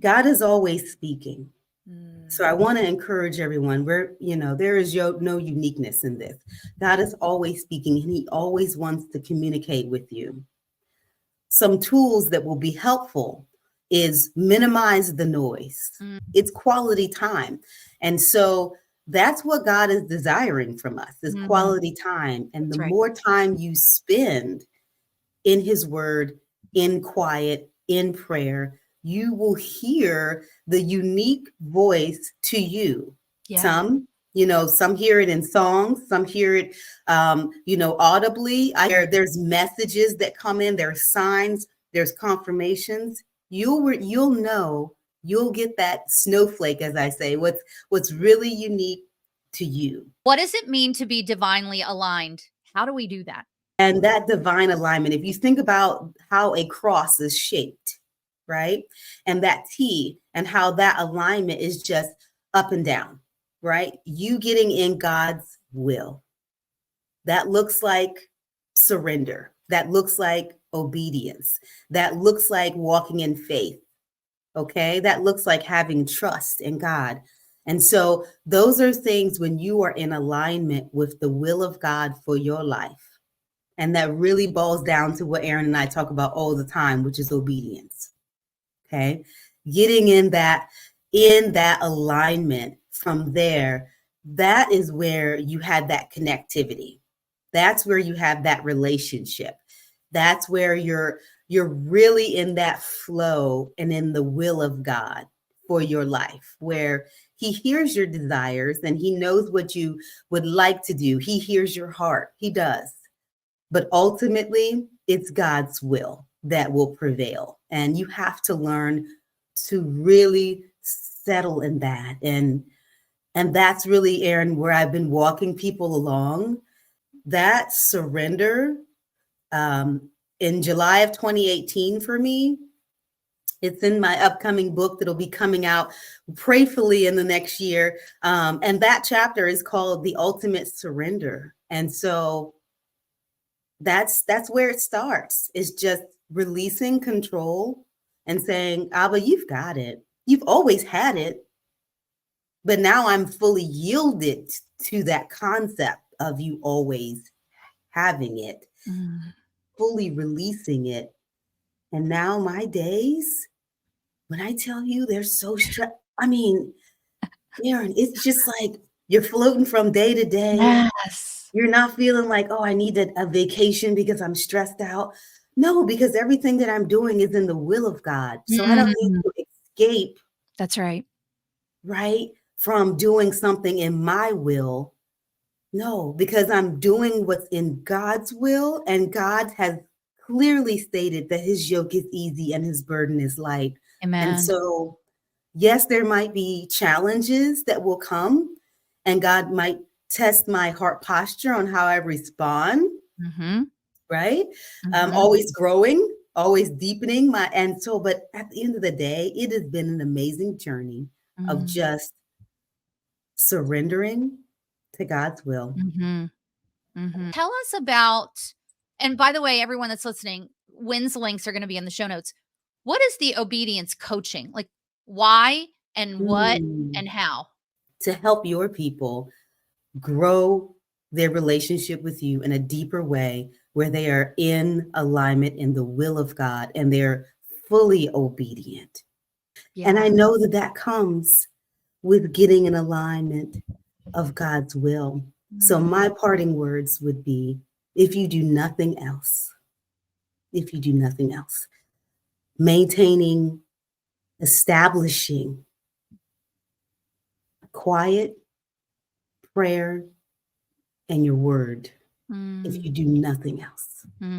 God is always speaking. So I Mm. want to encourage everyone. There is no uniqueness in this. God is always speaking, and He always wants to communicate with you. Some tools that will be helpful is minimize the noise. Mm. It's quality time. And so that's what God is desiring from us is Mm. quality time. And the That's right. more time you spend in his word, in quiet, in prayer, you will hear the unique voice to you. Yeah. Some hear it in songs, some hear it, audibly. There's messages that come in, there's signs, there's confirmations. You'll know, you'll get that snowflake, as I say, what's really unique to you. What does it mean to be divinely aligned? How do we do that? And that divine alignment, if you think about how a cross is shaped, right? And that T and how that alignment is just up and down, right? You getting in God's will. That looks like surrender. That looks like obedience. That looks like walking in faith. Okay. That looks like having trust in God. And so those are things when you are in alignment with the will of God for your life. And that really boils down to what Aaron and I talk about all the time, which is obedience. Okay. Getting in that alignment from there, that is where you have that connectivity. That's where you have that relationship. That's where you're really in that flow and in the will of God for your life, where he hears your desires and he knows what you would like to do. He hears your heart. He does. But ultimately, it's God's will that will prevail. And you have to learn to really settle in that. And that's really, Aaron, where I've been walking people along. That surrender in July of 2018 for me, it's in my upcoming book that'll be coming out prayfully in the next year. And that chapter is called The Ultimate Surrender. And so that's where it starts. It's just releasing control and saying, Abba, you've got it. You've always had it. But now I'm fully yielded to that concept of you always having it, Mm. fully releasing it. And now my days, when I tell you they're so stressed, I mean, Aaron, it's just like you're floating from day to day. Yes. You're not feeling like, oh, I need a vacation because I'm stressed out. No, because everything that I'm doing is in the will of God. So I don't need Mm. to escape, That's right. right, from doing something in my will. No, because I'm doing what's in God's will, and God has clearly stated that his yoke is easy and his burden is light. And Amen. so, yes, there might be challenges that will come, and God might test my heart posture on how I respond, Mm-hmm. right? Mm-hmm. Always growing, always deepening but at the end of the day, it has been an amazing journey of Mm. just surrendering to God's will. Mm-hmm. Mm-hmm. Tell us about, and by the way, everyone that's listening, Wynn's links are going to be in the show notes. What is the obedience coaching? Like why and what Mm. and how? To help your people grow their relationship with you in a deeper way where they are in alignment in the will of God and they're fully obedient. And Yeah. I know that that comes with getting in alignment of God's will. So Mm. my parting words would be, if you do nothing else, if you do nothing else, maintaining, establishing quiet prayer and your word, if Mm. you do nothing else. Mm.